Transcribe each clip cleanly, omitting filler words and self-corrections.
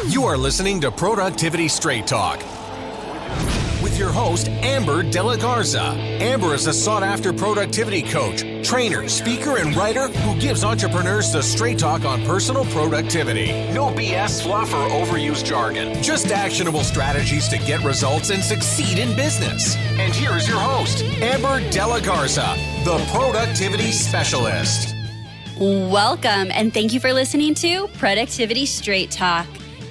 You are listening to Productivity Straight Talk with your host, Amber De La Garza. Amber is a sought-after productivity coach, trainer, speaker, and writer who gives entrepreneurs the straight talk on personal productivity. No BS, fluff, or overused jargon. Just actionable strategies to get results and succeed in business. And here is your host, Amber De La Garza, the Productivity Specialist. Welcome, and thank you for listening to Productivity Straight Talk.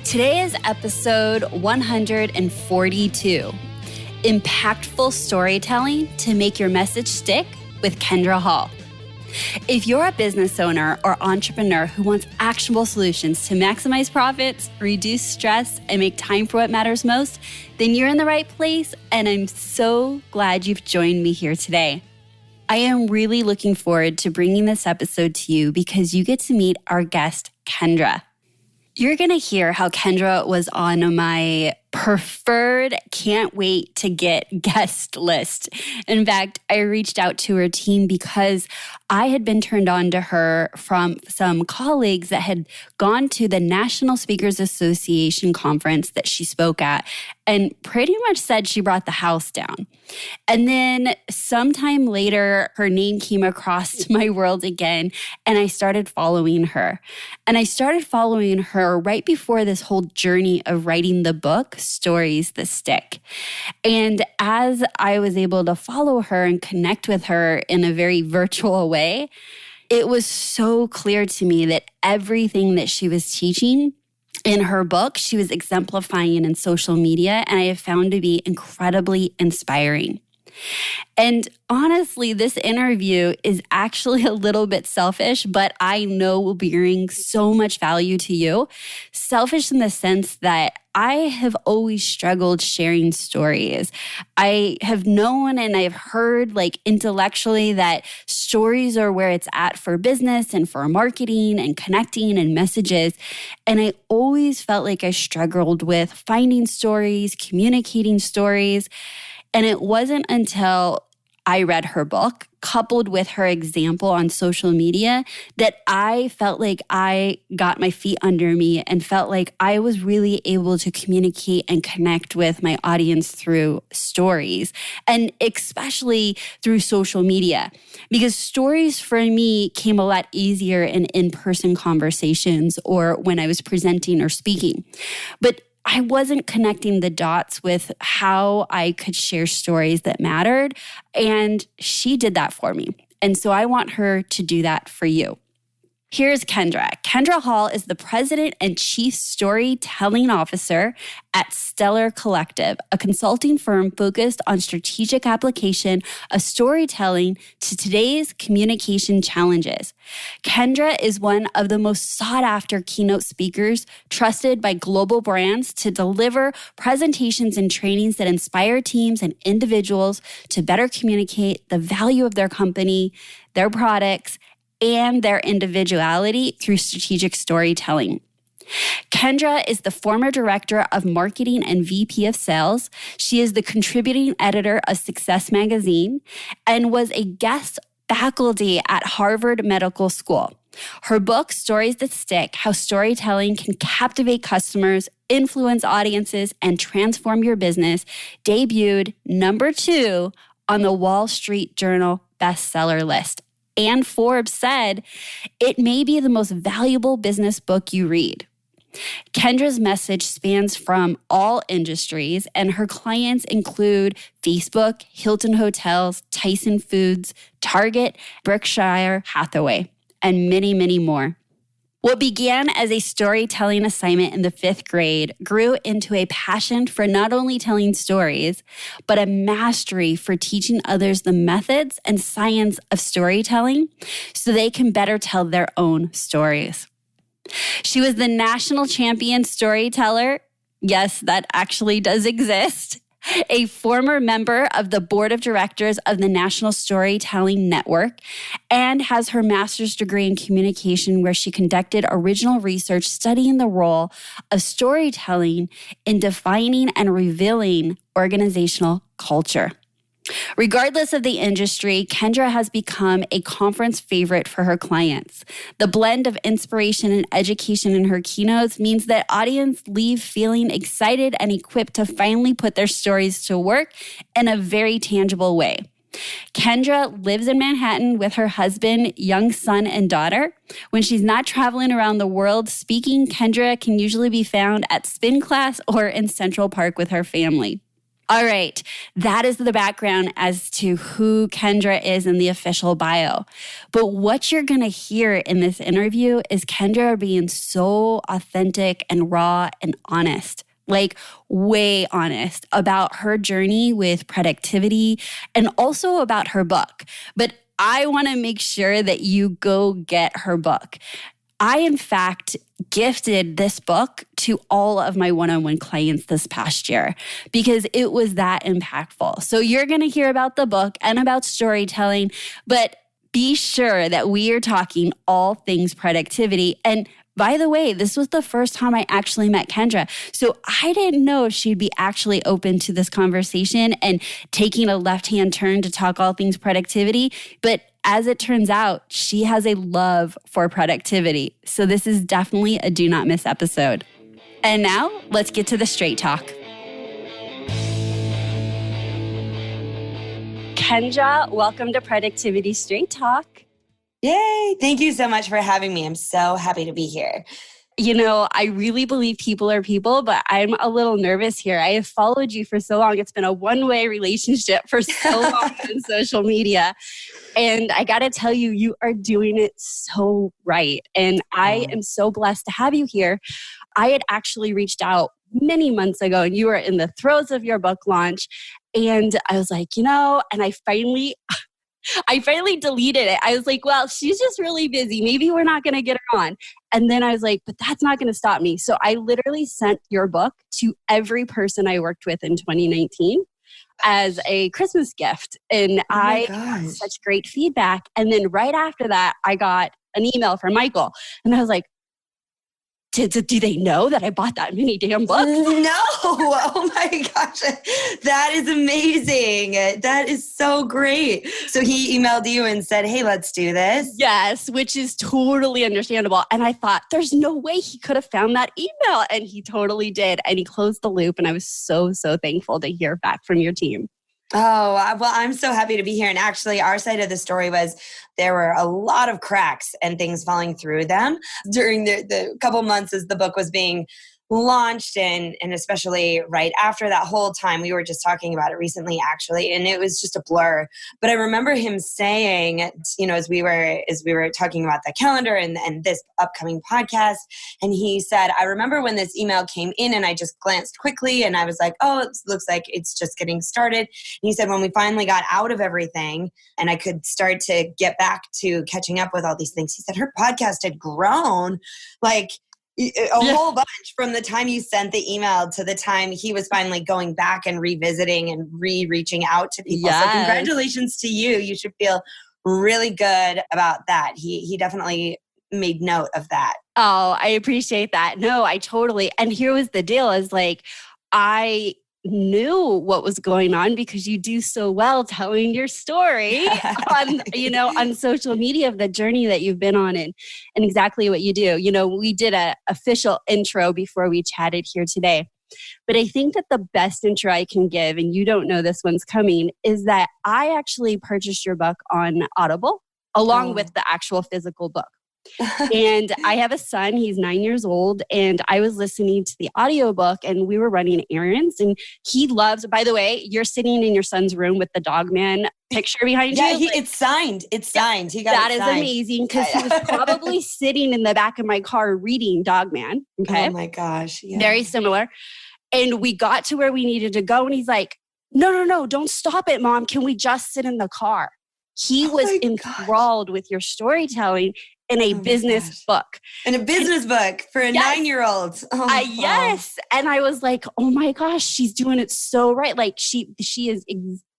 Today is episode 142, Impactful Storytelling to Make Your Message Stick with Kindra Hall. If you're a business owner or entrepreneur who wants actionable solutions to maximize profits, reduce stress, and make time for what matters most, then you're in the right place, and I'm so glad you've joined me here today. I am really looking forward to bringing this episode to you because you get to meet our guest, Kindra. You're going to hear how Kindra was on my preferred can't wait to get guest list. In fact, I reached out to her team because I had been turned on to her from some colleagues that had gone to the National Speakers Association conference that she spoke at and pretty much said she brought the house down. And then sometime later, her name came across my world again, and I started following her. And I started following her right before this whole journey of writing the book, Stories That Stick. And as I was able to follow her and connect with her in a very virtual way, it was so clear to me that everything that she was teaching in her book, she was exemplifying in social media, and I have found to be incredibly inspiring. And honestly, this interview is actually a little bit selfish, but I know will bring so much value to you. Selfish in the sense that I have always struggled sharing stories. I have known and I've heard intellectually that stories are where it's at for business and for marketing and connecting and messages. And I always felt like I struggled with finding stories, communicating stories. And it wasn't until I read her book, coupled with her example on social media, that I felt like I got my feet under me and felt like I was really able to communicate and connect with my audience through stories, and especially through social media. Because stories for me came a lot easier in in-person conversations or when I was presenting or speaking. But I wasn't connecting the dots with how I could share stories that mattered, and she did that for me. And so I want her to do that for you. Here's Kindra. Kindra Hall is the president and chief storytelling officer at Steller Collective, a consulting firm focused on strategic application of storytelling to today's communication challenges. Kindra is one of the most sought-after keynote speakers trusted by global brands to deliver presentations and trainings that inspire teams and individuals to better communicate the value of their company, their products, and their individuality through strategic storytelling. Kindra is the former director of marketing and VP of sales. She is the contributing editor of Success Magazine and was a guest faculty at Harvard Medical School. Her book, Stories That Stick, How Storytelling Can Captivate Customers, Influence Audiences, and Transform Your Business, debuted number 2 on the Wall Street Journal bestseller list. And Forbes said, it may be the most valuable business book you read. Kindra's message spans from all industries, and her clients include Facebook, Hilton Hotels, Tyson Foods, Target, Berkshire Hathaway, and many, many more. What began as a storytelling assignment in the 5th grade grew into a passion for not only telling stories, but a mastery for teaching others the methods and science of storytelling so they can better tell their own stories. She was the national champion storyteller. Yes, that actually does exist. A former member of the board of directors of the National Storytelling Network, and has her master's degree in communication, where she conducted original research studying the role of storytelling in defining and revealing organizational culture. Regardless of the industry, Kindra has become a conference favorite for her clients. The blend of inspiration and education in her keynotes means that audience leave feeling excited and equipped to finally put their stories to work in a very tangible way. Kindra lives in Manhattan with her husband, young son, and daughter. When she's not traveling around the world speaking, Kindra can usually be found at spin class or in Central Park with her family. All right, that is the background as to who Kindra is in the official bio. But what you're going to hear in this interview is Kindra being so authentic and raw and honest, like way honest about her journey with productivity and also about her book. But I want to make sure that you go get her book. I, in fact, gifted this book to all of my one-on-one clients this past year because it was that impactful. So you're going to hear about the book and about storytelling, but be sure that we are talking all things productivity. And by the way, this was the first time I actually met Kindra. So I didn't know if she'd be actually open to this conversation and taking a left-hand turn to talk all things productivity. But as it turns out, she has a love for productivity. So this is definitely a do not miss episode. And now let's get to the straight talk. Kindra, welcome to Productivity Straight Talk. Yay. Thank you so much for having me. I'm so happy to be here. You know, I really believe people are people, but I'm a little nervous here. I have followed you for so long. It's been a one-way relationship for so long on social media. And I got to tell you, you are doing it so right. And I am so blessed to have you here. I had actually reached out many months ago and you were in the throes of your book launch. And I was like, and I finally deleted it. I was like, well, she's just really busy. Maybe we're not going to get her on. And then I was like, but that's not going to stop me. So I literally sent your book to every person I worked with in 2019 as a Christmas gift. And I got such great feedback. And then right after that, I got an email from Michael. And I was like, do they know that I bought that many damn books? No. Oh my gosh. That is amazing. That is so great. So he emailed you and said, hey, let's do this. Yes, which is totally understandable. And I thought, there's no way he could have found that email. And he totally did. And he closed the loop. And I was so, so thankful to hear back from your team. Oh, well, I'm so happy to be here. And actually, our side of the story was there were a lot of cracks and things falling through them during the couple months as the book was being launched and especially right after that whole time. We were just talking about it recently, actually, and it was just a blur. But I remember him saying, as we were talking about the calendar and this upcoming podcast, and he said, I remember when this email came in and I just glanced quickly and I was like, oh, it looks like it's just getting started. And he said, when we finally got out of everything and I could start to get back to catching up with all these things, he said her podcast had grown like whole bunch from the time you sent the email to the time he was finally going back and revisiting and reaching out to people. Yes. So congratulations to you. You should feel really good about that. He definitely made note of that. Oh, I appreciate that. No, I totally. And here was the deal is like, I knew what was going on because you do so well telling your story on social media of the journey that you've been on and exactly what you do. We did an official intro before we chatted here today. But I think that the best intro I can give, and you don't know this one's coming, is that I actually purchased your book on Audible along with the actual physical book. And I have a son, he's 9 years old, and I was listening to the audiobook and we were running errands and he loves, by the way, you're sitting in your son's room with the dog man picture behind you. Yeah, it's signed. It's signed. He got that it is signed. Amazing because he was probably sitting in the back of my car reading Dog Man. Okay. Oh my gosh. Yeah. Very similar. And we got to where we needed to go and he's like, no, don't stop it, Mom. Can we just sit in the car? He was enthralled with your storytelling in a business book. In a business book for a 9-year-old. Yes. And I was like, oh my gosh, she's doing it so right. Like she is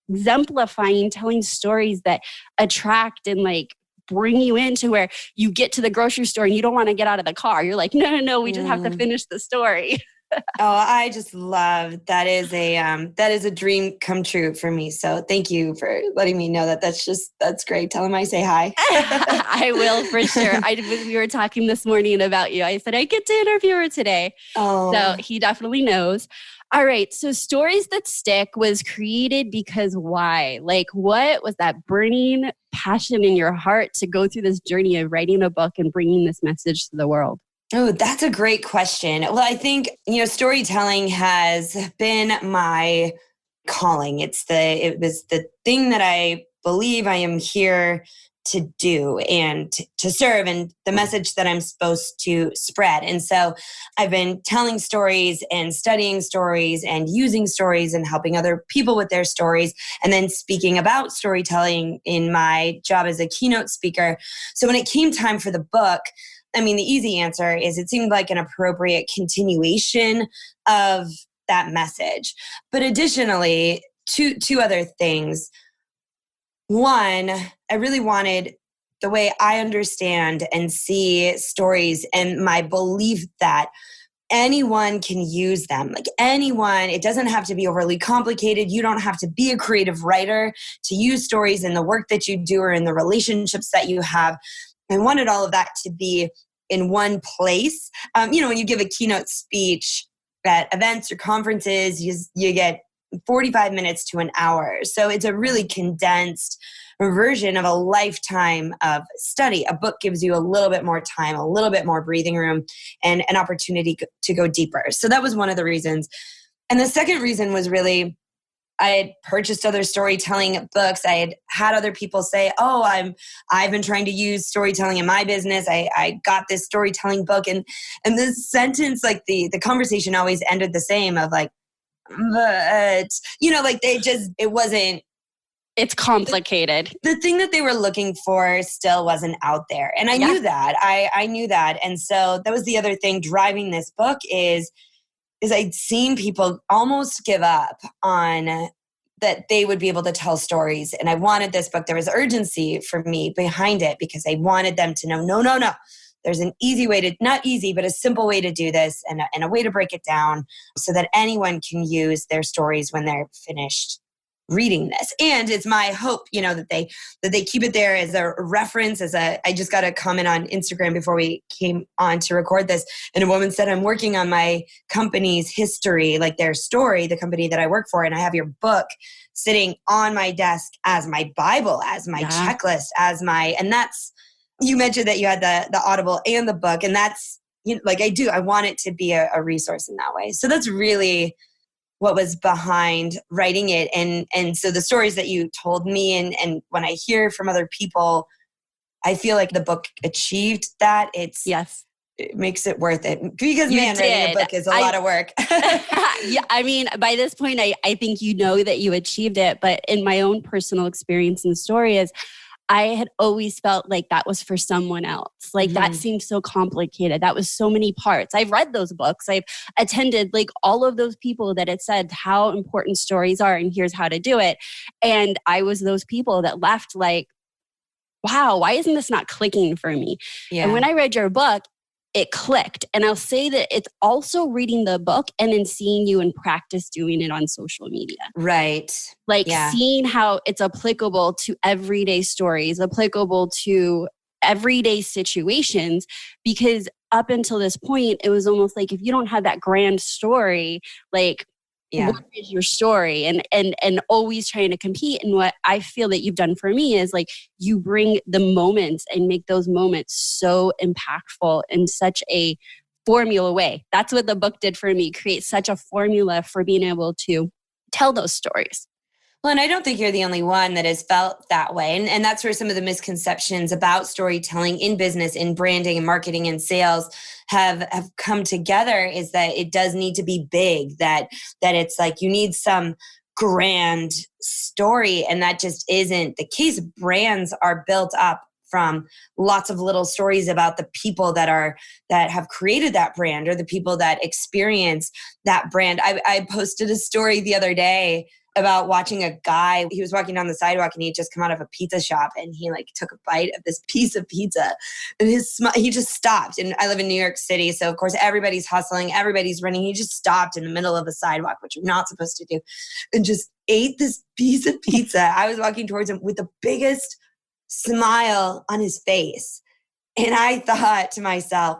exemplifying telling stories that attract and like bring you into where you get to the grocery store and you don't want to get out of the car. You're like, no, we just have to finish the story. Oh, I just love that is a dream come true for me. So thank you for letting me know that. That's great. Tell him I say hi. I will for sure. We were talking this morning about you. I said, I get to interview her today. Oh. So he definitely knows. All right. So Stories That Stick was created because why? Like, what was that burning passion in your heart to go through this journey of writing a book and bringing this message to the world? Oh, that's a great question. Well, I think, storytelling has been my calling. It was the thing that I believe I am here to do and to serve, and the message that I'm supposed to spread. And so I've been telling stories and studying stories and using stories and helping other people with their stories, and then speaking about storytelling in my job as a keynote speaker. So when it came time for the book, I mean, the easy answer is it seemed like an appropriate continuation of that message. But additionally, two other things. One, I really wanted the way I understand and see stories and my belief that anyone can use them. Like anyone, it doesn't have to be overly complicated. You don't have to be a creative writer to use stories in the work that you do or in the relationships that you have. I wanted all of that to be in one place. When you give a keynote speech at events or conferences, you get 45 minutes to an hour. So it's a really condensed version of a lifetime of study. A book gives you a little bit more time, a little bit more breathing room, and an opportunity to go deeper. So that was one of the reasons. And the second reason was really, I had purchased other storytelling books. I had other people say, "Oh, I've been trying to use storytelling in my business. I got this storytelling book," and this sentence, like the conversation always ended the same of like, "But," like it wasn't. It's complicated. The thing that they were looking for still wasn't out there, and I knew that. I knew that, and so that was the other thing driving this book is I'd seen people almost give up on that they would be able to tell stories. And I wanted this book. There was urgency for me behind it because I wanted them to know, no. There's an easy way not easy, but a simple way to do this and a way to break it down so that anyone can use their stories when they're finished reading this. And it's my hope, that they keep it there as a reference, I just got a comment on Instagram before we came on to record this. And a woman said, "I'm working on my company's history, like their story, the company that I work for. And I have your book sitting on my desk as my Bible, as my checklist, and that's," you mentioned that you had the Audible and the book. And that's, I want it to be a resource in that way. So that's really what was behind writing it. And so the stories that you told me and when I hear from other people, I feel like the book achieved that. It makes it worth it. Because writing a book is a lot of work. Yeah, I mean, by this point, I think you know that you achieved it. But in my own personal experience in the story is I had always felt like that was for someone else. Like that seemed so complicated. That was so many parts. I've read those books. I've attended like all of those people that had said how important stories are and here's how to do it. And I was those people that left like, wow, why isn't this not clicking for me? Yeah. And when I read your book, it clicked. And I'll say that it's also reading the book and then seeing you in practice doing it on social media. Right. Seeing how it's applicable to everyday stories, applicable to everyday situations, because up until this point, it was almost like if you don't have that grand story, what is your story? And always trying to compete. And what I feel that you've done for me is like you bring the moments and make those moments so impactful in such a formula way. That's what the book did for me, create such a formula for being able to tell those stories. Well, and I don't think you're the only one that has felt that way. And that's where some of the misconceptions about storytelling in business, in branding and marketing and sales have come together, is that it does need to be big, that it's like you need some grand story. And that just isn't the case. Brands are built up from lots of little stories about the people that have created that brand or the people that experience that brand. I posted a story the other day about watching a guy. He was walking down the sidewalk and he had just come out of a pizza shop and he like took a bite of this piece of pizza and he just stopped. And I live in New York City. So of course everybody's hustling, everybody's running. He just stopped in the middle of the sidewalk, which you're not supposed to do, and just ate this piece of pizza. I was walking towards him with the biggest smile on his face. And I thought to myself,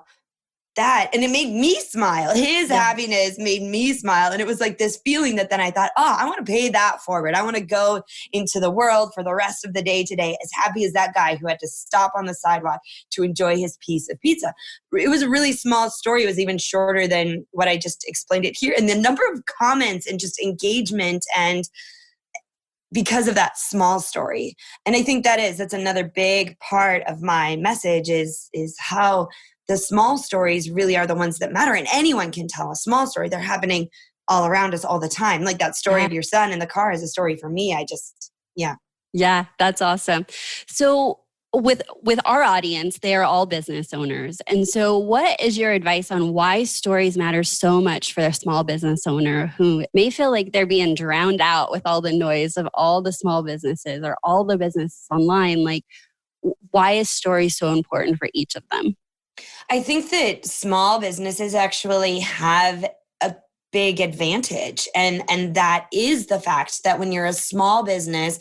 and it made me smile. His happiness made me smile. And it was like this feeling that then I thought, I want to pay that forward. I want to go into the world for the rest of the day today as happy as that guy who had to stop on the sidewalk to enjoy his piece of pizza. It was a really small story. It was even shorter than what I just explained it here. And the number of comments and just engagement and because of that small story. And I think that's another big part of my message is how the small stories really are the ones that matter. And anyone can tell a small story. They're happening all around us all the time. Like that story of your son in the car is a story for me. Yeah, that's awesome. So with our audience, they are all business owners. And so what is your advice on why stories matter so much for a small business owner who may feel like they're being drowned out with all the noise of all the small businesses or all the businesses online? Like, why is story so important for each of them? I think that small businesses actually have a big advantage. And that is the fact that when you're a small business,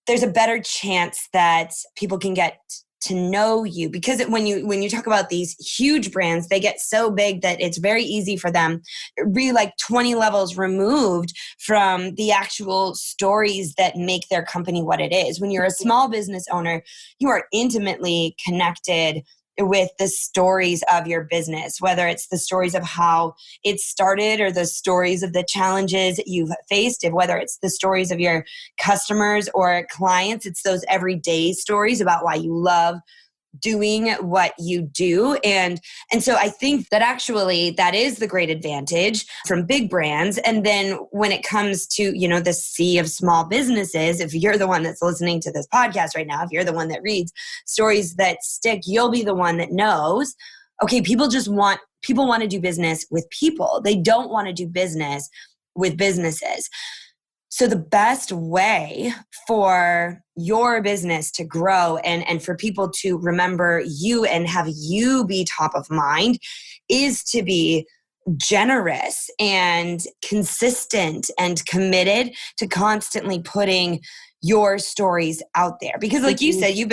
there's a better chance that people can get to know you. Because when you talk about these huge brands, they get so big that it's very easy for them, really like 20 levels removed from the actual stories that make their company what it is. When you're a small business owner, you are intimately connected with the stories of your business, whether it's the stories of how it started or the stories of the challenges you've faced, whether it's the stories of your customers or clients. It's those everyday stories about why you love doing what you do. And so I think that actually that is the great advantage from big brands. And then when it comes to, the sea of small businesses, if you're the one that's listening to this podcast right now, if you're the one that reads stories that stick, you'll be the one that knows, okay, people want to do business with people. They don't want to do business with businesses. So the best way for your business to grow and for people to remember you and have you be top of mind is to be generous and consistent and committed to constantly putting your stories out there. Because like you said, you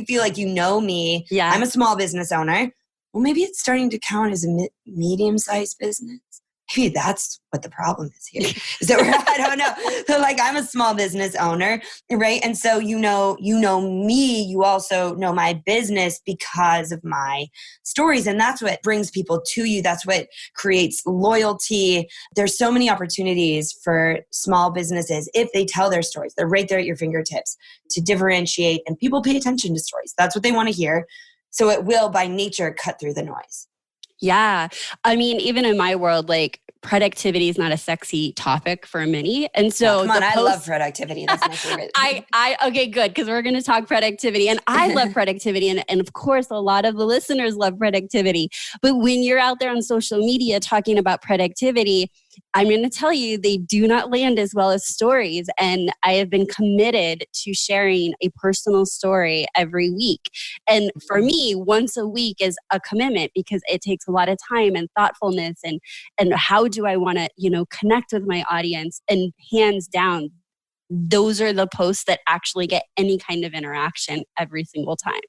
feel like you know me. Yeah. I'm a small business owner. Well, maybe it's starting to count as a medium-sized business. Maybe that's what the problem is here. Is that I don't know. So like I'm a small business owner, right? And so you know me, you also know my business because of my stories. And that's what brings people to you. That's what creates loyalty. There's so many opportunities for small businesses if they tell their stories. They're right there at your fingertips to differentiate, and people pay attention to stories. That's what they want to hear. So it will by nature cut through the noise. Yeah. I mean, even in my world, like productivity is not a sexy topic for many. And so I love productivity. That's my favorite. Okay, good. Because we're going to talk productivity, and I love productivity. And of course, a lot of the listeners love productivity. But when you're out there on social media talking about productivity, I'm going to tell you, they do not land as well as stories. And I have been committed to sharing a personal story every week. And for me, once a week is a commitment because it takes a lot of time and thoughtfulness and how do I want to, connect with my audience? And hands down, those are the posts that actually get any kind of interaction every single time.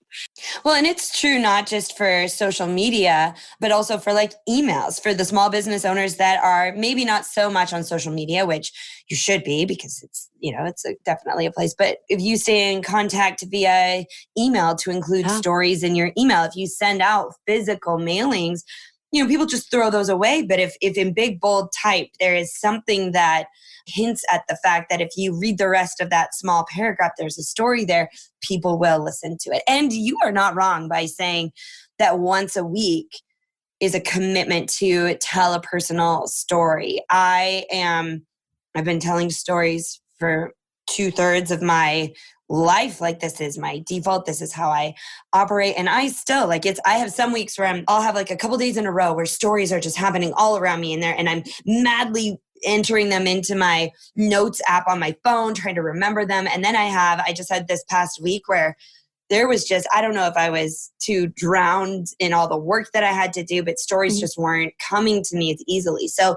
Well, and it's true not just for social media, but also for like emails for the small business owners that are maybe not so much on social media, which you should be because it's, definitely a place. But if you stay in contact via email to include stories in your email, if you send out physical mailings, people just throw those away. But if in big, bold type, there is something that hints at the fact that if you read the rest of that small paragraph, there's a story there, people will listen to it. And you are not wrong by saying that once a week is a commitment to tell a personal story. I've been telling stories for 2/3 of my life. Like this is my default. This is how I operate. And I still I have some weeks where I'll have like a couple days in a row where stories are just happening all around me and I'm madly entering them into my notes app on my phone, trying to remember them. And then I just had this past week where there was just, I don't know if I was too drowned in all the work that I had to do, but stories just weren't coming to me as easily. So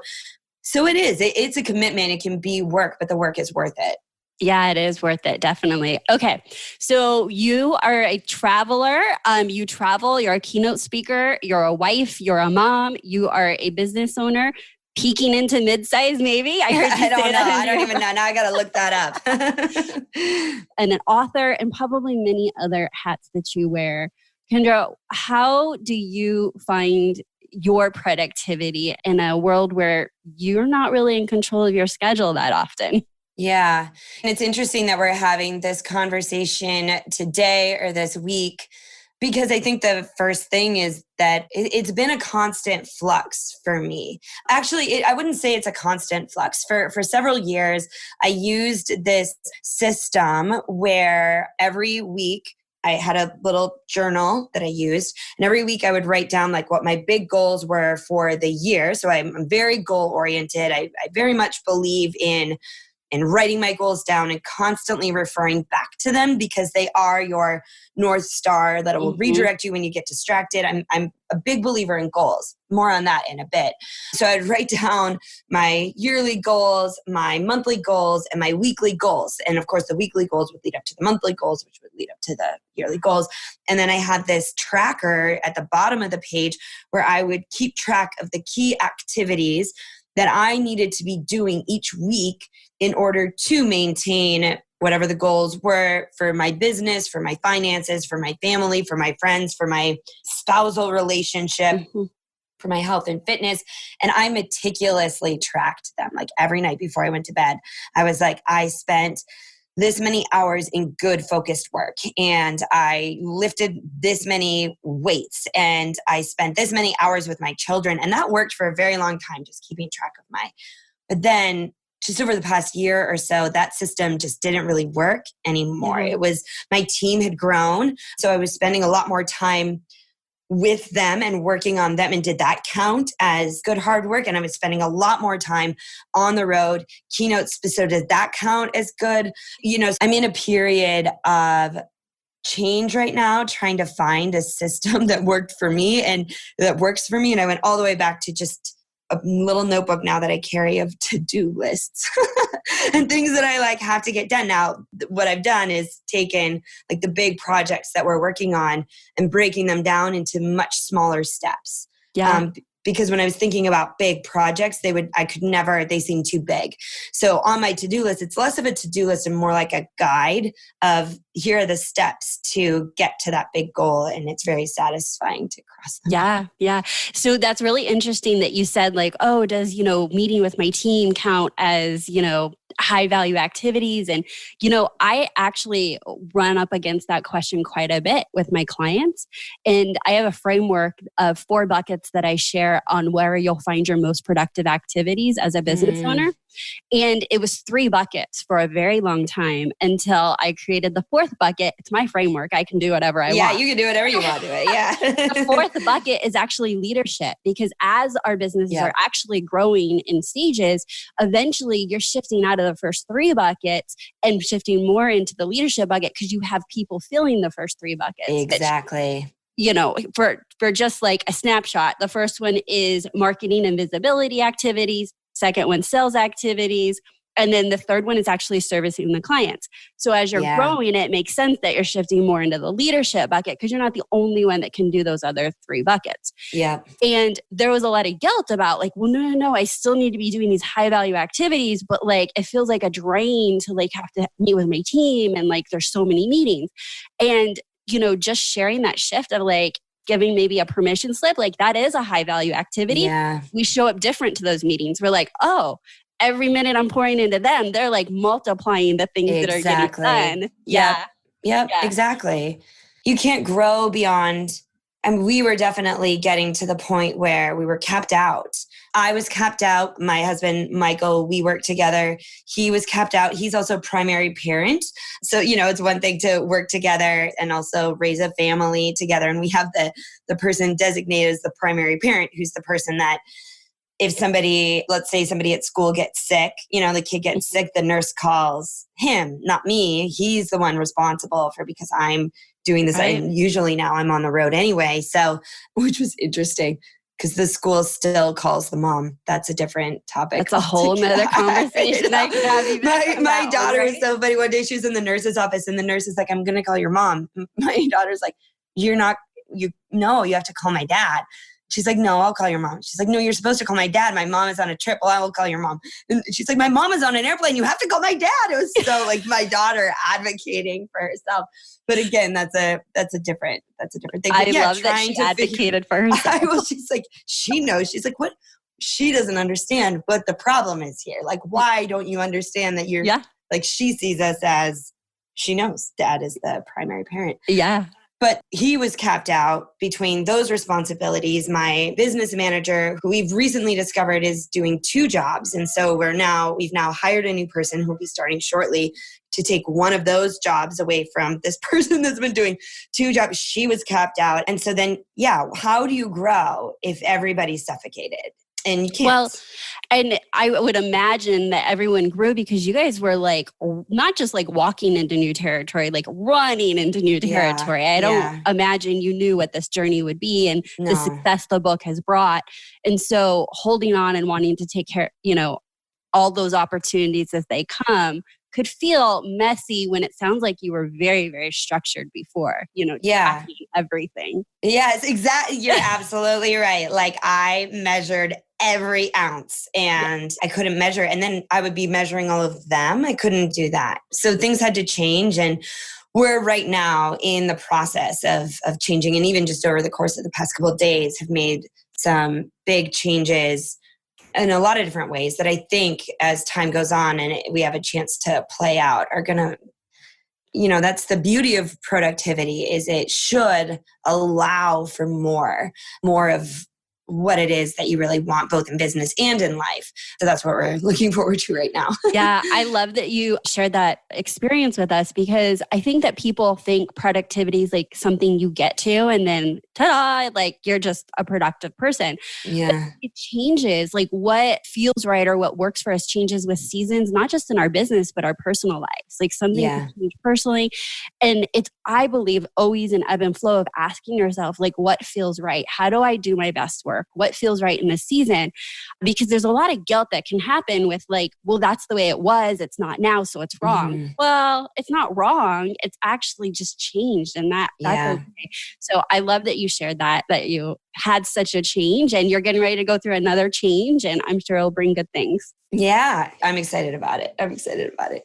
it's a commitment. It can be work, but the work is worth it. Yeah, it is worth it. Definitely. Okay. So you are a traveler. You travel, you're a keynote speaker, you're a wife, you're a mom, you are a business owner, peaking into mid-size, maybe. I heard you say that. I don't even know. Now I got to look that up. And an author and probably many other hats that you wear. Kindra, how do you find your productivity in a world where you're not really in control of your schedule that often? Yeah. And it's interesting that we're having this conversation today or this week, because I think the first thing is that it's been a constant flux for me. Actually, I wouldn't say it's a constant flux. For several years, I used this system where every week I had a little journal that I used, and every week I would write down like what my big goals were for the year. So I'm very goal oriented. I very much believe in writing my goals down and constantly referring back to them, because they are your North Star that will redirect you when you get distracted. I'm a big believer in goals. More on that in a bit. So I'd write down my yearly goals, my monthly goals, and my weekly goals. And of course, the weekly goals would lead up to the monthly goals, which would lead up to the yearly goals. And then I had this tracker at the bottom of the page where I would keep track of the key activities that I needed to be doing each week in order to maintain whatever the goals were for my business, for my finances, for my family, for my friends, for my spousal relationship, for my health and fitness. And I meticulously tracked them. Like every night before I went to bed, I was like, I spent this many hours in good focused work, and I lifted this many weights, and I spent this many hours with my children. And that worked for a very long time, just keeping track of but then just over the past year or so, that system just didn't really work anymore. It was, my team had grown. So I was spending a lot more time with them and working on them, and did that count as good hard work? And I was spending a lot more time on the road, keynotes. So does that count as good? I'm in a period of change right now, trying to find a system that worked for me and that works for me. And I went all the way back to just a little notebook now that I carry of to-do lists and things that I have to get done. Now, what I've done is taken the big projects that we're working on and breaking them down into much smaller steps. Yeah. Because when I was thinking about big projects, they seemed too big. So on my to-do list, it's less of a to-do list and more like a guide of here are the steps to get to that big goal. And it's very satisfying to cross them. Yeah. So that's really interesting that you said does, meeting with my team count as, high value activities? And, I actually run up against that question quite a bit with my clients. And I have a framework of 4 buckets that I share on where you'll find your most productive activities as a business owner. And it was 3 buckets for a very long time until I created the 4th bucket. It's my framework. I can do whatever I want. Yeah, you can do whatever you want to do it. Yeah. The 4th bucket is actually leadership, because as our businesses are actually growing in stages, eventually you're shifting out of the first 3 buckets and shifting more into the leadership bucket, because you have people filling the first 3 buckets. Exactly. For just like a snapshot, the first one is marketing and visibility activities. Second one, sales activities. And then the third one is actually servicing the clients. So as you're growing, it makes sense that you're shifting more into the leadership bucket, because you're not the only one that can do those other 3 buckets. Yeah. And there was a lot of guilt about no, I still need to be doing these high value activities, but it feels like a drain to have to meet with my team, and there's so many meetings. And, just sharing that shift of giving maybe a permission slip, that is a high value activity. Yeah. We show up different to those meetings. We're every minute I'm pouring into them, they're multiplying the things that are getting done. Yep, exactly. You can't grow beyond, and we were definitely getting to the point where we were capped out. I was capped out. My husband, Michael, we worked together. He was capped out. He's also a primary parent. So, it's one thing to work together and also raise a family together. And we have the person designated as the primary parent, who's the person that if somebody, let's say somebody at school gets sick, the kid gets sick, the nurse calls him, not me. He's the one responsible for, because I'm doing this. Right. And usually now I'm on the road anyway. So, which was interesting because the school still calls the mom. That's a different topic. That's a whole nother conversation I could have even. My daughter was so funny. One day she was in the nurse's office and the nurse is like, I'm going to call your mom. My daughter's like, you have to call my dad. She's like, no, I'll call your mom. She's like, no, you're supposed to call my dad. My mom is on a trip. Well, I will call your mom. And she's like, my mom is on an airplane. You have to call my dad. It was so like my daughter advocating for herself. But again, that's a different thing. I But love that she advocated for herself. Well, she's like, she knows. She's like, what? She doesn't understand what the problem is here. Like, why don't you understand that you're like, she sees us as, she knows dad is the primary parent. Yeah. But he was capped out between those responsibilities. My business manager, who we've recently discovered is doing 2 jobs. And so we've now hired a new person who will be starting shortly to take one of those jobs away from this person that's been doing 2 jobs. She was capped out. And so then, how do you grow if everybody's suffocated? And you can't. Well, and I would imagine that everyone grew because you guys were like, not just like walking into new territory, like running into new territory. I don't imagine you knew what this journey would be and the success the book has brought. And so holding on and wanting to take care, all those opportunities as they come could feel messy when it sounds like you were very, very structured before, tracking everything. Yes, exactly. You're absolutely right. Like I measured every ounce and I couldn't measure. And then I would be measuring all of them. I couldn't do that. So things had to change. And we're right now in the process of changing. And even just over the course of the past couple of days have made some big changes in a lot of different ways that I think as time goes on and we have a chance to play out are going to, that's the beauty of productivity is it should allow for more of what it is that you really want both in business and in life. So that's what we're looking forward to right now. Yeah, I love that you shared that experience with us because I think that people think productivity is like something you get to and then ta-da, like you're just a productive person. Yeah. But it changes. Like what feels right or what works for us changes with seasons, not just in our business, but our personal lives. Like something can change personally. And it's, I believe, always an ebb and flow of asking yourself, like, what feels right? How do I do my best work? What feels right in this season? Because there's a lot of guilt that can happen with like, well, that's the way it was. It's not now, so it's wrong. Mm-hmm. Well, it's not wrong. It's actually just changed. And that's okay. So I love that you shared that you had such a change and you're getting ready to go through another change. And I'm sure it'll bring good things. Yeah, I'm excited about it.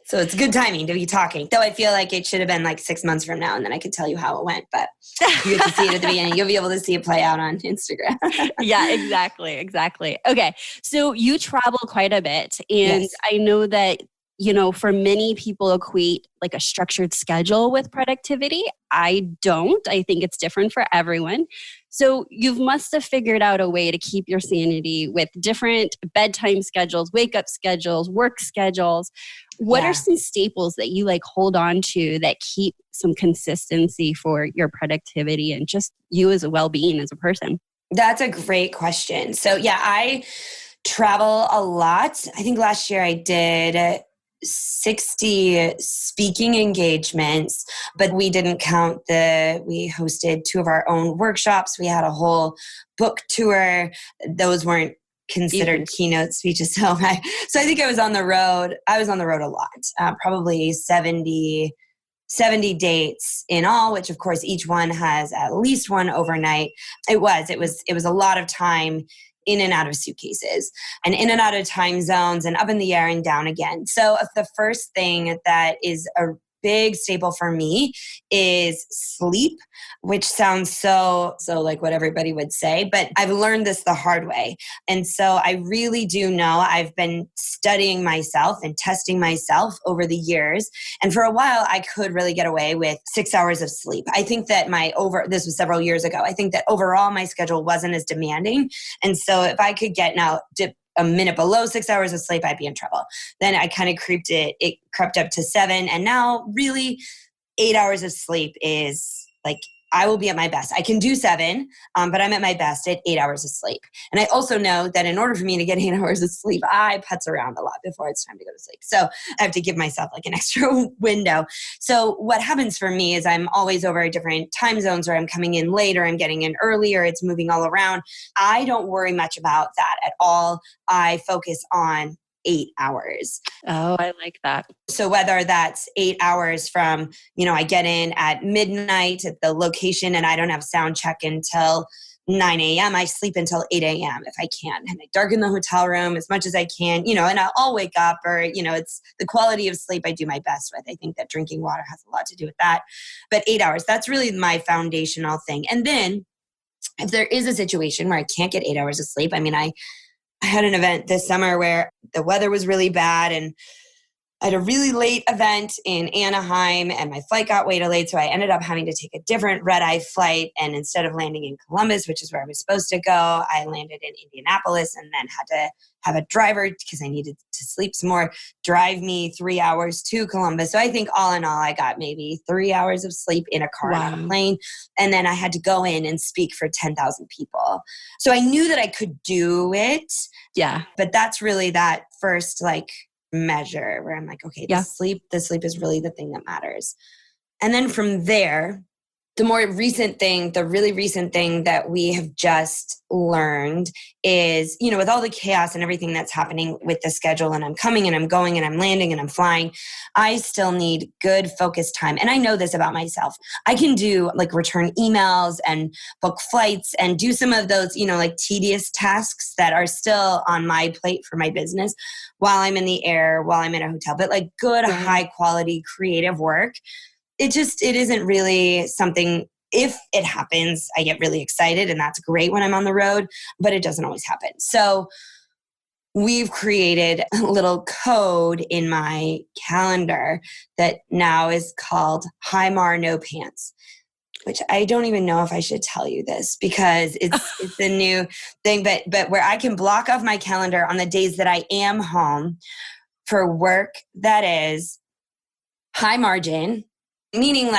So it's good timing to be talking. Though I feel like it should have been like 6 months from now and then I could tell you how it went. But you get to see it at the beginning. You'll be able to see it play out on Instagram. Yeah, exactly. Okay. So you travel quite a bit. And I know that, for many people equate like a structured schedule with productivity. I don't. I think it's different for everyone. So you must have figured out a way to keep your sanity with different bedtime schedules, wake up schedules, work schedules. What are some staples that you like hold on to that keep some consistency for your productivity and just you as a well-being as a person? That's a great question. So I travel a lot. I think last year I did 60 speaking engagements, but we didn't count we hosted 2 of our own workshops. We had a whole book tour. Those weren't considered keynote speeches. So I think I was on the road. I was on the road a lot, probably 70 dates in all, which of course each one has at least one overnight. It was a lot of time in and out of suitcases and in and out of time zones and up in the air and down again. So the first thing that is a big staple for me is sleep, which sounds so like what everybody would say, but I've learned this the hard way. And so I really do know I've been studying myself and testing myself over the years. And for a while, I could really get away with 6 hours of sleep. I think that this was several years ago. I think that overall my schedule wasn't as demanding. And so if I could get a minute below 6 hours of sleep, I'd be in trouble. Then I kind of it crept up to 7. And now really 8 hours of sleep is like I will be at my best. I can do 7, but I'm at my best at 8 hours of sleep. And I also know that in order for me to get 8 hours of sleep, I putz around a lot before it's time to go to sleep. So I have to give myself like an extra window. So what happens for me is I'm always over different time zones, or I'm coming in later, I'm getting in earlier, it's moving all around. I don't worry much about that at all. I focus on 8 hours. Oh, I like that. So whether that's 8 hours from, I get in at midnight at the location and I don't have sound check until 9 a.m. I sleep until 8 a.m. if I can. And I darken the hotel room as much as I can, and I'll wake up, or, it's the quality of sleep I do my best with. I think that drinking water has a lot to do with that. But 8 hours, that's really my foundational thing. And then if there is a situation where I can't get 8 hours of sleep, I had an event this summer where the weather was really bad, and I had a really late event in Anaheim and my flight got way delayed. So I ended up having to take a different red-eye flight. And instead of landing in Columbus, which is where I was supposed to go, I landed in Indianapolis and then had to have a driver, because I needed to sleep some more, drive me 3 hours to Columbus. So I think all in all, I got maybe 3 hours of sleep in a car and on a plane. And then I had to go in and speak for 10,000 people. So I knew that I could do it. Yeah. But that's really that first measure where I'm like, okay, the sleep is really the thing that matters. And then from there, the really recent thing that we have just learned is, with all the chaos and everything that's happening with the schedule, and I'm coming and I'm going and I'm landing and I'm flying, I still need good focused time. And I know this about myself. I can do return emails and book flights and do some of those, tedious tasks that are still on my plate for my business while I'm in the air, while I'm in a hotel, but good, high quality creative work. It isn't really something. If it happens, I get really excited, and that's great when I'm on the road, but it doesn't always happen. So we've created a little code in my calendar that now is called High Mar No Pants, which I don't even know if I should tell you this because it's a new thing, but where I can block off my calendar on the days that I am home for work that is high margin, meaning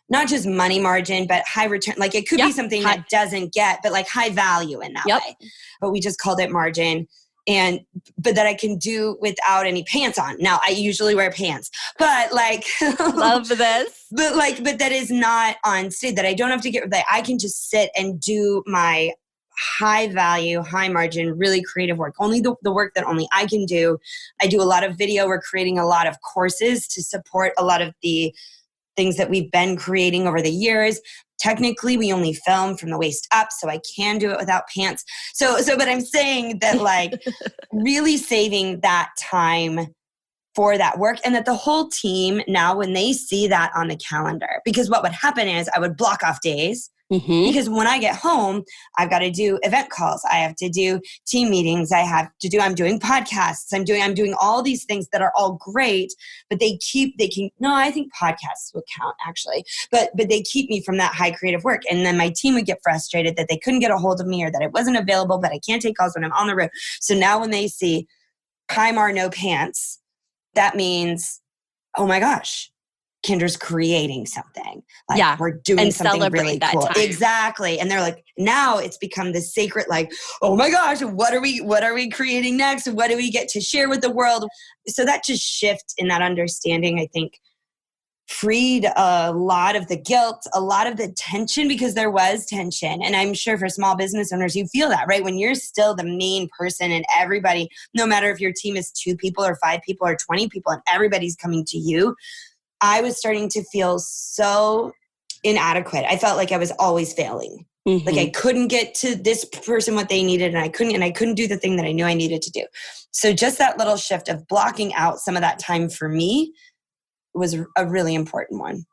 not just money margin, but high return. It could be something that doesn't get, but high value in that way. But we just called it margin. But that I can do without any pants on. Now I usually wear pants, but love this. But that is not on stage, that I don't have to get, that I can just sit and do my high value, high margin, really creative work. Only the work that only I can do. I do a lot of video. We're creating a lot of courses to support a lot of the things that we've been creating over the years. Technically, we only film from the waist up, so I can do it without pants. But I'm saying that really saving that time for that work, and that the whole team now, when they see that on the calendar, because what would happen is I would block off days. Mm-hmm. Because when I get home, I've got to do event calls. I have to do team meetings. I'm doing podcasts. I'm doing all these things that are all great, but I think podcasts would count actually, but they keep me from that high creative work. And then my team would get frustrated that they couldn't get a hold of me, or that it wasn't available, but I can't take calls when I'm on the road. So now when they see High Mar No Pants, that means, oh my gosh, Kindra's creating something. We're doing something really cool. Time. Exactly. And they're like, now it's become this sacred, oh my gosh, what are we creating next? What do we get to share with the world? So that just shift in that understanding, I think, freed a lot of the guilt, a lot of the tension, because there was tension. And I'm sure for small business owners, you feel that, right? When you're still the main person and everybody, no matter if your team is 2 people or 5 people or 20 people and everybody's coming to you, I was starting to feel so inadequate. I felt like I was always failing. Mm-hmm. I couldn't get to this person what they needed, and I couldn't do the thing that I knew I needed to do. So just that little shift of blocking out some of that time for me was a really important one.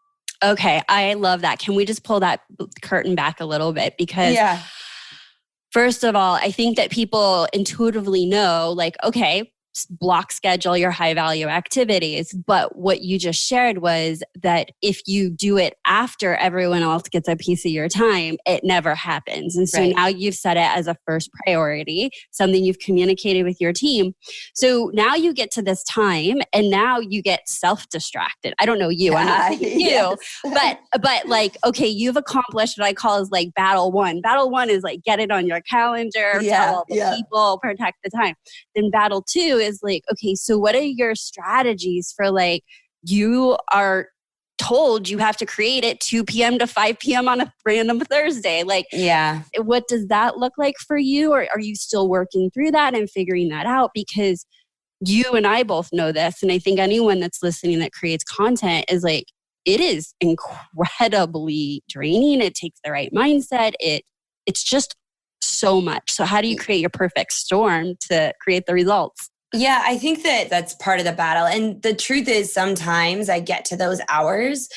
Okay, I love that. Can we just pull that curtain back a little bit? Because first of all, I think that people intuitively know, okay, block schedule your high value activities. But what you just shared was that if you do it after everyone else gets a piece of your time, it never happens. And so now you've set it as a first priority, something you've communicated with your team. So now you get to this time and now you get self-distracted. I don't know you, I'm not saying you, but like, okay, you've accomplished what I call is like battle one. Battle one is like, get it on your calendar, tell all the people, protect the time. Then battle two is like, okay, so what are your strategies for like, you are told you have to create it 2 p.m. to 5 p.m. on a random Thursday. Like, what does that look like for you? Or are you still working through that and figuring that out? Because you and I both know this. And I think anyone that's listening that creates content is like, it is incredibly draining. It takes the right mindset. It's just so much. So how do you create your perfect storm to create the results? Yeah, I think that's part of the battle. And the truth is sometimes I get to those hours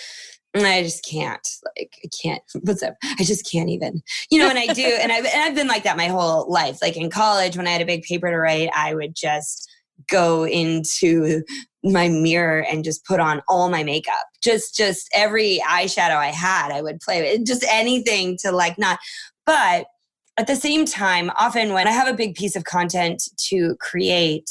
and I just can't. Like, I can't. What's up? I just can't even. And I do. And I've been like that my whole life. Like in college, when I had a big paper to write, I would just go into my mirror and just put on all my makeup. Just every eyeshadow I had, I would play with. Just anything to like not. But at the same time, often when I have a big piece of content to create,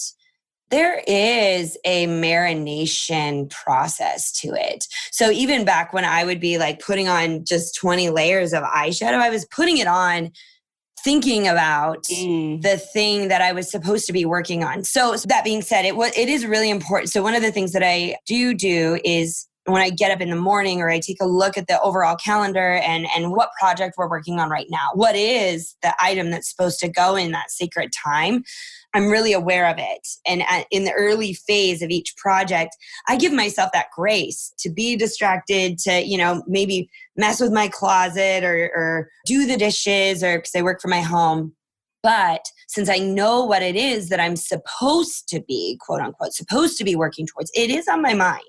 there is a marination process to it. So even back when I would be like putting on just 20 layers of eyeshadow, I was putting it on thinking about the thing that I was supposed to be working on. So that being said, it is really important. So one of the things that I do is when I get up in the morning or I take a look at the overall calendar and what project we're working on right now, what is the item that's supposed to go in that sacred time, I'm really aware of it. And in the early phase of each project, I give myself that grace to be distracted, to, maybe mess with my closet or do the dishes or because I work from my home. But since I know what it is that I'm supposed to be, quote unquote, supposed to be working towards, it is on my mind.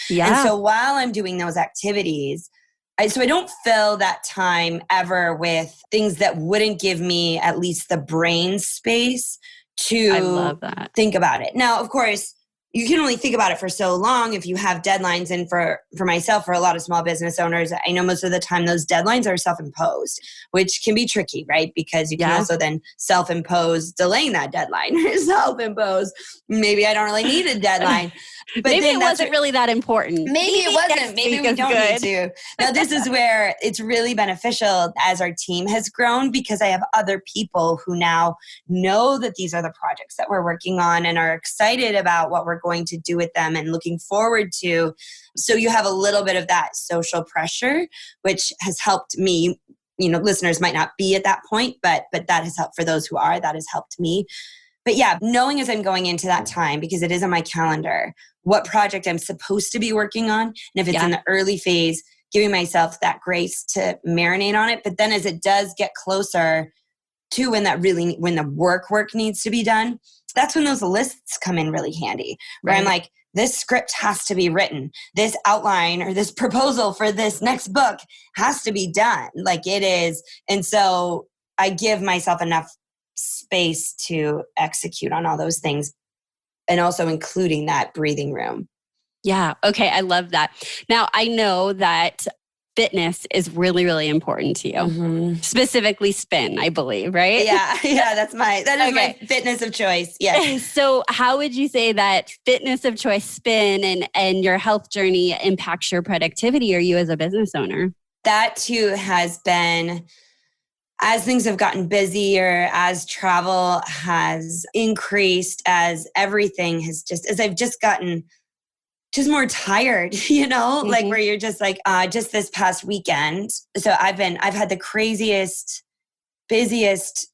Yeah. And so while I'm doing those activities, I don't fill that time ever with things that wouldn't give me at least the brain space to think about it. Now, of course, you can only think about it for so long if you have deadlines. And for myself, for a lot of small business owners, I know most of the time those deadlines are self-imposed, which can be tricky, right? Because you can also then self-impose delaying that deadline or self-impose, maybe I don't really need a deadline. But maybe it wasn't really that important. Maybe it wasn't. Maybe we don't need to. Now, this is where it's really beneficial as our team has grown because I have other people who now know that these are the projects that we're working on and are excited about what we're going to do with them and looking forward to. So you have a little bit of that social pressure, which has helped me. Listeners might not be at that point, but that has helped for those who are. That has helped me. But yeah, knowing as I'm going into that time, because it is on my calendar, what project I'm supposed to be working on. And if it's in the early phase, giving myself that grace to marinate on it. But then as it does get closer to when the work needs to be done, that's when those lists come in really handy. Where I'm like, this script has to be written. This outline or this proposal for this next book has to be done. Like it is. And so I give myself enough space to execute on all those things and also including that breathing room. Yeah. Okay. I love that. Now, I know that fitness is really, really important to you. Specifically spin, I believe, right? Yeah. That is my fitness of choice. Yes. So how would you say that fitness of choice, spin and your health journey impacts your productivity or you as a business owner? That too has been, as things have gotten busier, as travel has increased, as everything has as I've just gotten just more tired, like where you're just like, just this past weekend. So I've had the craziest, busiest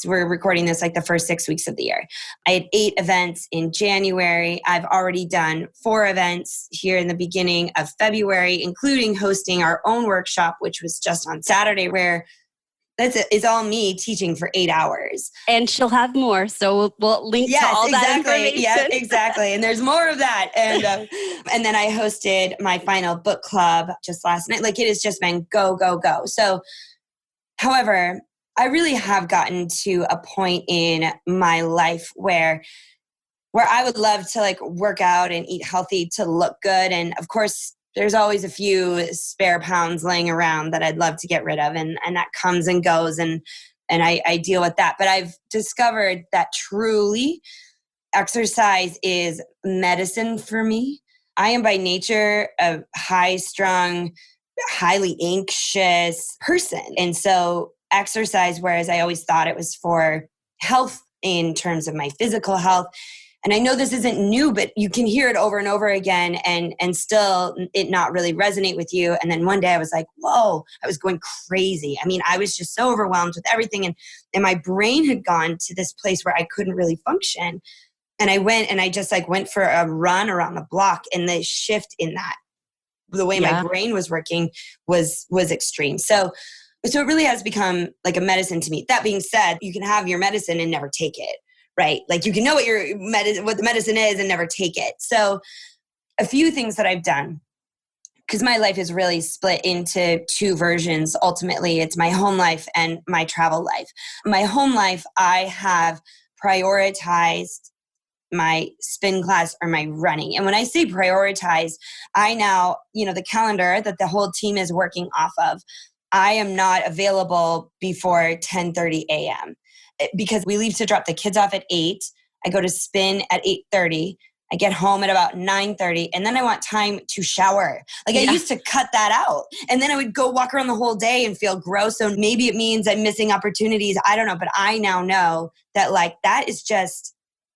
we're recording this like the first 6 weeks of the year. I had 8 events in January. I've already done 4 events here in the beginning of February, including hosting our own workshop, which was just on Saturday, where it's all me teaching for 8 hours. And she'll have more. So we'll link to all that information. Yeah, exactly. And there's more of that. And and then I hosted my final book club just last night. Like it has just been go, go, go. So, however, I really have gotten to a point in my life where where I would love to like work out and eat healthy to look good. And of course, there's always a few spare pounds laying around that I'd love to get rid of. And that comes and goes. And I deal with that. But I've discovered that truly exercise is medicine for me. I am by nature a high-strung, highly anxious person. And so exercise, whereas I always thought it was for health in terms of my physical health. And I know this isn't new, but you can hear it over and over again and still it not really resonate with you. And then one day I was like, whoa, I was going crazy. I mean, I was just so overwhelmed with everything. And my brain had gone to this place where I couldn't really function. And I went and I just like went for a run around the block, and the shift in that, the way my brain was working was extreme. So it really has become like a medicine to me. That being said, you can have your medicine and never take it, right? Like you can know what what the medicine is and never take it. So a few things that I've done, because my life is really split into two versions. Ultimately, it's my home life and my travel life. My home life, I have prioritized my spin class or my running. And when I say prioritize, I now, the calendar that the whole team is working off of, I am not available before 10:30 a.m. because we leave to drop the kids off at 8. I go to spin at 8:30. I get home at about 9:30, and then I want time to shower. Like I used to cut that out, and then I would go walk around the whole day and feel gross. So maybe it means I'm missing opportunities. I don't know, but I now know that like that is just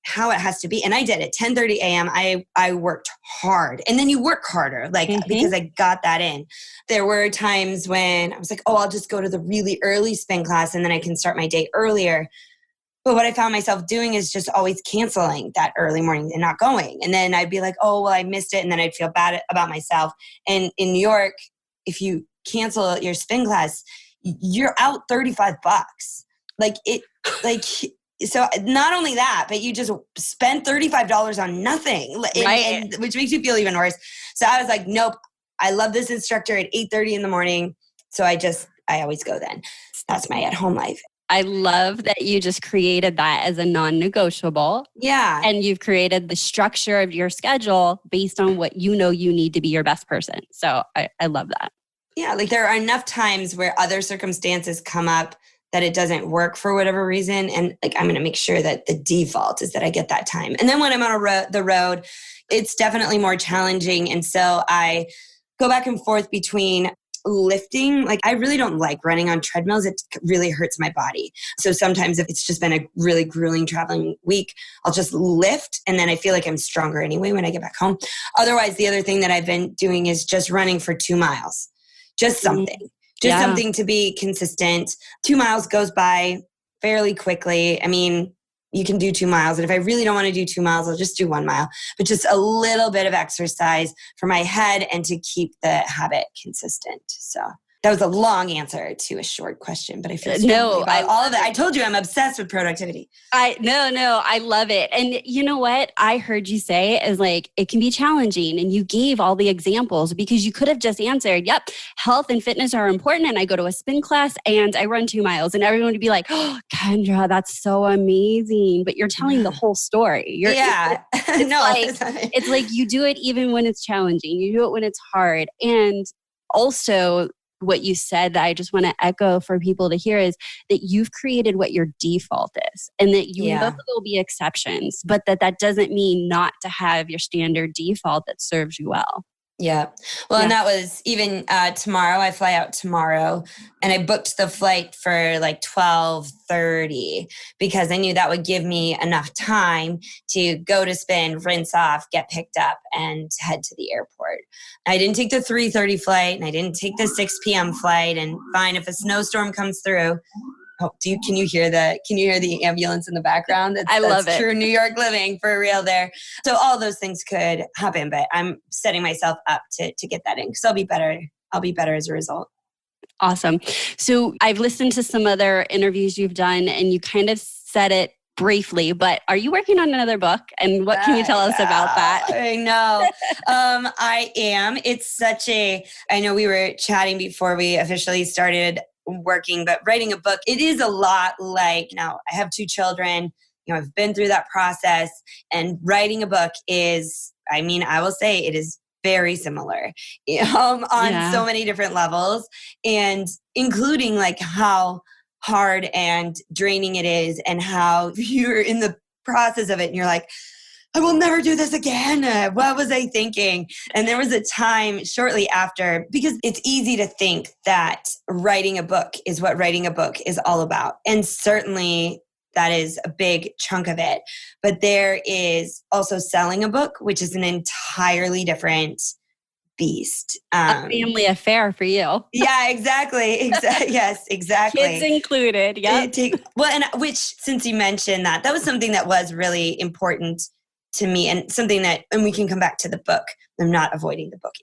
how it has to be. And I did it. 10:30 a.m. I worked hard. And then you work harder, because I got that in. There were times when I was like, oh, I'll just go to the really early spin class and then I can start my day earlier. But what I found myself doing is just always canceling that early morning and not going. And then I'd be like, oh, well, I missed it. And then I'd feel bad about myself. And in New York, if you cancel your spin class, you're out $35. So not only that, but you just spend $35 on nothing, and which makes you feel even worse. So I was like, nope, I love this instructor at 8:30 in the morning. So I always go then. That's my at-home life. I love that you just created that as a non-negotiable. Yeah. And you've created the structure of your schedule based on what you know you need to be your best person. So I love that. Yeah. Like there are enough times where other circumstances come up that it doesn't work for whatever reason. And like, I'm going to make sure that the default is that I get that time. And then when I'm on the road, it's definitely more challenging. And so I go back and forth between lifting. Like I really don't like running on treadmills. It really hurts my body. So sometimes if it's just been a really grueling traveling week, I'll just lift. And then I feel like I'm stronger anyway when I get back home. Otherwise, the other thing that I've been doing is just running for 2 miles, just something. Just something to be consistent. 2 miles goes by fairly quickly. I mean, you can do 2 miles. And if I really don't want to do 2 miles, I'll just do 1 mile. But just a little bit of exercise for my head and to keep the habit consistent. So that was a long answer to a short question, but I feel strongly about all of that. I told you I'm obsessed with productivity. I love it. And you know what I heard you say is like, it can be challenging. And you gave all the examples because you could have just answered, yep, health and fitness are important. And I go to a spin class and I run 2 miles, and everyone would be like, oh, Kindra, that's so amazing. But you're telling the whole story. It's like you do it even when it's challenging. You do it when it's hard. And also, what you said that I just want to echo for people to hear is that you've created what your default is, and that you know that there will be exceptions, but that doesn't mean not to have your standard default that serves you well. Yeah. Well, and that was even tomorrow. I fly out tomorrow, and I booked the flight for like 12:30 because I knew that would give me enough time to go to spin, rinse off, get picked up, and head to the airport. I didn't take the 3:30 flight, and I didn't take the 6 p.m. flight. And fine, if a snowstorm comes through. Oh, can you hear the ambulance in the background? I love it. True New York living for real there. So all those things could happen, but I'm setting myself up to get that in because I'll be better. I'll be better as a result. Awesome. So I've listened to some other interviews you've done, and you kind of said it briefly, but are you working on another book? And what can you tell us about that? I know. I am. It's I know we were chatting before we officially started working, but writing a book, it is a lot like, I have 2 children. I've been through that process, and writing a book is, I will say it is very similar on so many different levels, and including like how hard and draining it is, and how you're in the process of it and you're like, I will never do this again. What was I thinking? And there was a time shortly after, because it's easy to think that writing a book is what writing a book is all about. And certainly that is a big chunk of it. But there is also selling a book, which is an entirely different beast. A family affair for you. Yeah, exactly. Yes, exactly. Kids included. Yeah. And which, since you mentioned that was something that was really important to me, and something that, and we can come back to the book. I'm not avoiding the book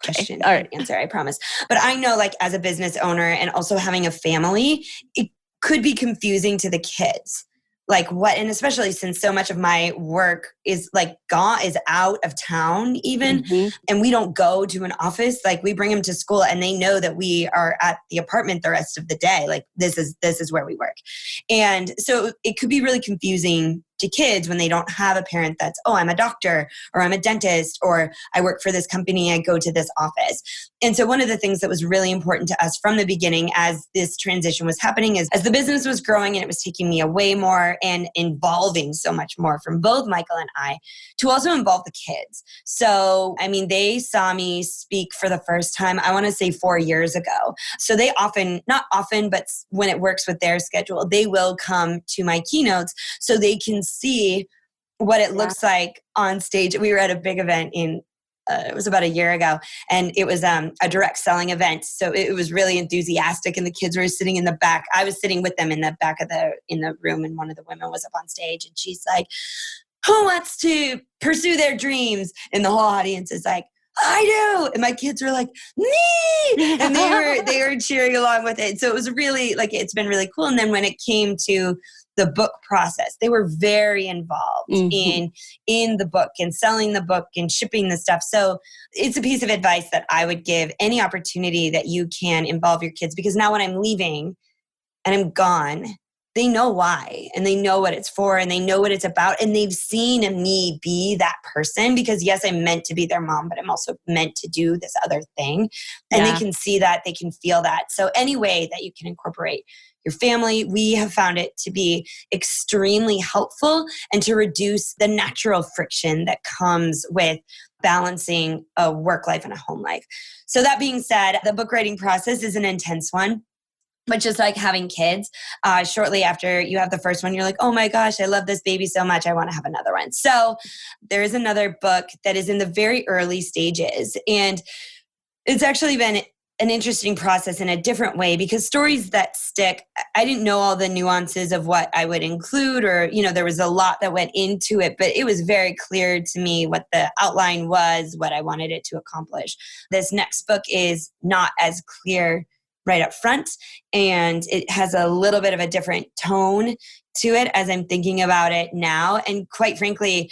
question and answer, I promise. But I know, like, as a business owner and also having a family, it could be confusing to the kids. Like what, and especially since so much of my work is like is out of town even, and we don't go to an office. Like we bring them to school and they know that we are at the apartment the rest of the day. Like this is where we work. And so it could be really confusing to kids when they don't have a parent that's, oh, I'm a doctor, or I'm a dentist, or I work for this company, I go to this office. And so one of the things that was really important to us from the beginning as this transition was happening is, as the business was growing and it was taking me away more and involving so much more from both Michael and I, to also involve the kids. So, they saw me speak for the first time, I want to say 4 years ago. So they not often, but when it works with their schedule, they will come to my keynotes so they can see what it looks like on stage. We were at a big event it was about a year ago, and it was a direct selling event. So it was really enthusiastic, and the kids were sitting in the back. I was sitting with them in the back in the room, and one of the women was up on stage, and she's like, who wants to pursue their dreams? And the whole audience is like, I do. And my kids were like, me. And they were cheering along with it. So it was really like, it's been really cool. And then when it came to the book process, they were very involved in the book and selling the book and shipping the stuff. So it's a piece of advice that I would give any opportunity that you can involve your kids, because now when I'm leaving and I'm gone, they know why, and they know what it's for, and they know what it's about, and they've seen me be that person, because yes, I'm meant to be their mom, but I'm also meant to do this other thing. And they can see that, they can feel that. So any way that you can incorporate your family, we have found it to be extremely helpful and to reduce the natural friction that comes with balancing a work life and a home life. So that being said, the book writing process is an intense one. But just like having kids, shortly after you have the first one, you're like, oh my gosh, I love this baby so much, I want to have another one. So there is another book that is in the very early stages. And it's actually been an interesting process in a different way, because stories that stick, I didn't know all the nuances of what I would include, or, there was a lot that went into it, but it was very clear to me what the outline was, what I wanted it to accomplish. This next book is not as clear right up front, and it has a little bit of a different tone to it as I'm thinking about it now. And quite frankly,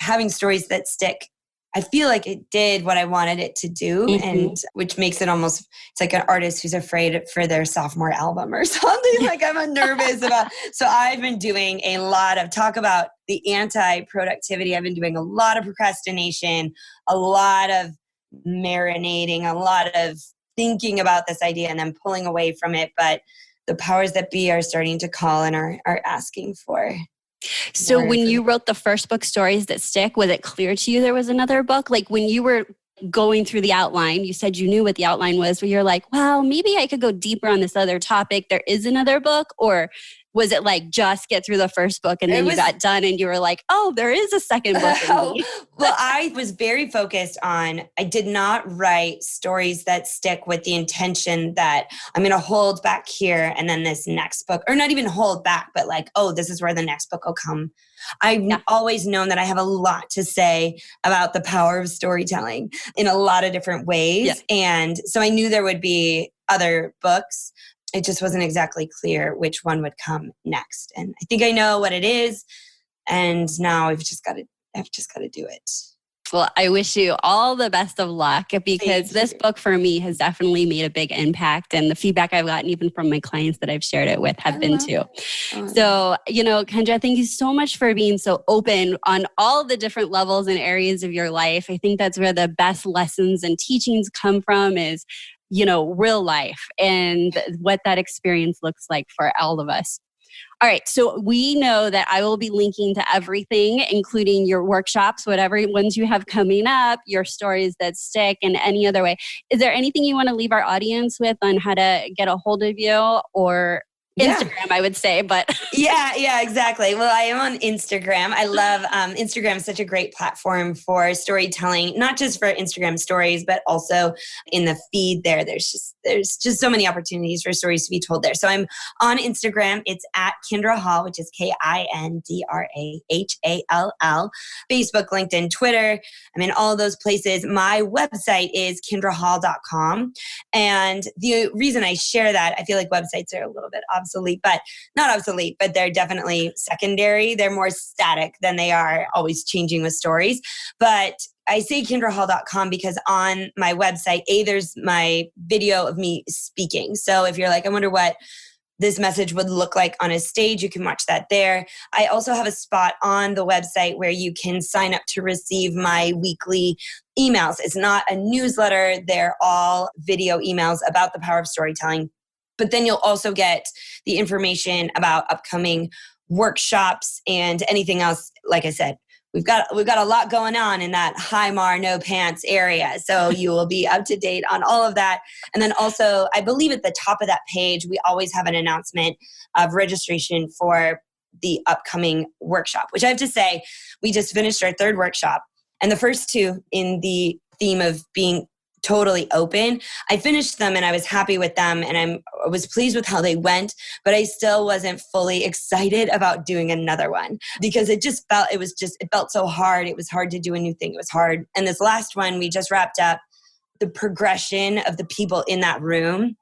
having stories that stick, I feel like it did what I wanted it to do, and which makes it almost, it's like an artist who's afraid for their sophomore album or something. Like I'm nervous about. So I've been doing a lot of talk about the anti-productivity. I've been doing a lot of procrastination, a lot of marinating, a lot of thinking about this idea and then pulling away from it. But the powers that be are starting to call and are asking for. So when you wrote the first book, Stories That Stick, was it clear to you there was another book? Like when you were going through the outline, you said you knew what the outline was, where you're like, well, maybe I could go deeper on this other topic. There is another book? Or was it like just get through the first book and then you got done and you were like, oh, there is a second book? Well, I was very focused on, I did not write stories that stick with the intention that I'm going to hold back here and then this next book, or not even hold back, but like, oh, this is where the next book will come. I've always known that I have a lot to say about the power of storytelling in a lot of different ways. Yeah. And so I knew there would be other books. It just wasn't exactly clear which one would come next. And I think I know what it is. And now I've just got to do it. Well, I wish you all the best of luck because this book for me has definitely made a big impact. And the feedback I've gotten even from my clients that I've shared it with have been too. So, Kindra, thank you so much for being so open on all the different levels and areas of your life. I think that's where the best lessons and teachings come from is, real life and what that experience looks like for all of us. All right. So we know that I will be linking to everything, including your workshops, whatever ones you have coming up, your stories that stick, and any other way. Is there anything you want to leave our audience with on how to get a hold of you or Instagram, I would say, but yeah, exactly. Well, I am on Instagram. I love Instagram is such a great platform for storytelling, not just for Instagram stories, but also in the feed there. There's just so many opportunities for stories to be told there. So I'm on Instagram. It's at Kindra Hall, which is KindraHall. Facebook, LinkedIn, Twitter. I'm in all of those places. My website is kindrahall.com. And the reason I share that, I feel like websites are a little bit obsolete, but not obsolete, but they're definitely secondary. They're more static than they are always changing with stories. But I say kindrahall.com because on my website, there's my video of me speaking. So if you're like, I wonder what this message would look like on a stage, you can watch that there. I also have a spot on the website where you can sign up to receive my weekly emails. It's not a newsletter. They're all video emails about the power of storytelling. But then you'll also get the information about upcoming workshops and anything else. Like I said, we've got a lot going on in that high mar, no pants area. So you will be up to date on all of that. And then also, I believe at the top of that page, we always have an announcement of registration for the upcoming workshop, which I have to say, we just finished our third workshop. And the first two in the theme of being totally open. I finished them and I was happy with them and I was pleased with how they went, but I still wasn't fully excited about doing another one because it felt so hard. It was hard to do a new thing. It was hard. And this last one, we just wrapped up the progression of the people in that room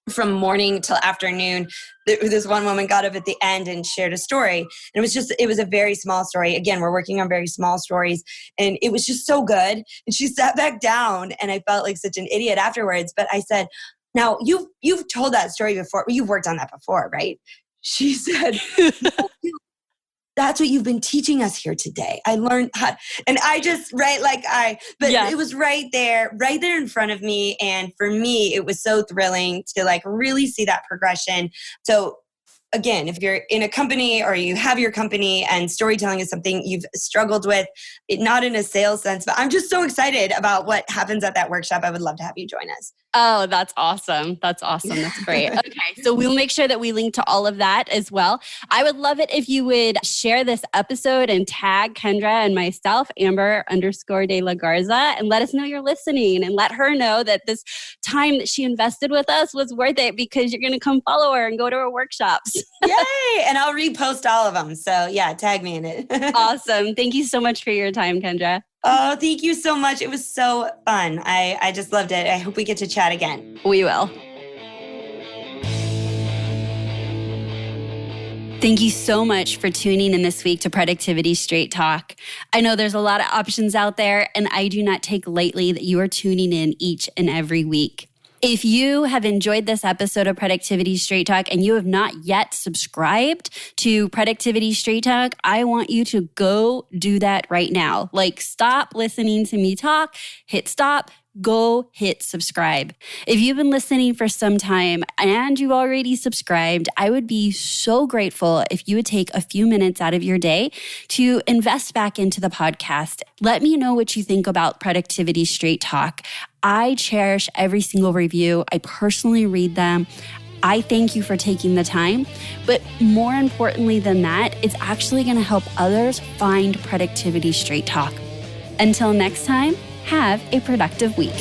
from morning till afternoon. This one woman got up at the end and shared a story. And it was a very small story. Again, we're working on very small stories. And it was just so good. And she sat back down and I felt like such an idiot afterwards. But I said, now you've told that story before. You've worked on that before, right? She said, no, that's what you've been teaching us here today. I learned how, and I just, it was right there in front of me. And for me, it was so thrilling to really see that progression. So again, if you're in a company or you have your company and storytelling is something you've struggled with, not in a sales sense, but I'm just so excited about what happens at that workshop. I would love to have you join us. Oh, that's awesome. That's great. Okay. So we'll make sure that we link to all of that as well. I would love it if you would share this episode and tag Kindra and myself, Amber_de la Garza, and let us know you're listening and let her know that this time that she invested with us was worth it because you're going to come follow her and go to her workshops. Yay! And I'll repost all of them. So yeah, tag me in it. Awesome. Thank you so much for your time, Kindra. Oh, thank you so much. It was so fun. I just loved it. I hope we get to chat again. We will. Thank you so much for tuning in this week to Productivity Straight Talk. I know there's a lot of options out there, and I do not take lightly that you are tuning in each and every week. If you have enjoyed this episode of Productivity Straight Talk and you have not yet subscribed to Productivity Straight Talk, I want you to go do that right now. Stop listening to me talk, hit stop, go hit subscribe. If you've been listening for some time and you already subscribed, I would be so grateful if you would take a few minutes out of your day to invest back into the podcast. Let me know what you think about Productivity Straight Talk. I cherish every single review. I personally read them. I thank you for taking the time. But more importantly than that, it's actually going to help others find Productivity Straight Talk. Until next time, have a productive week.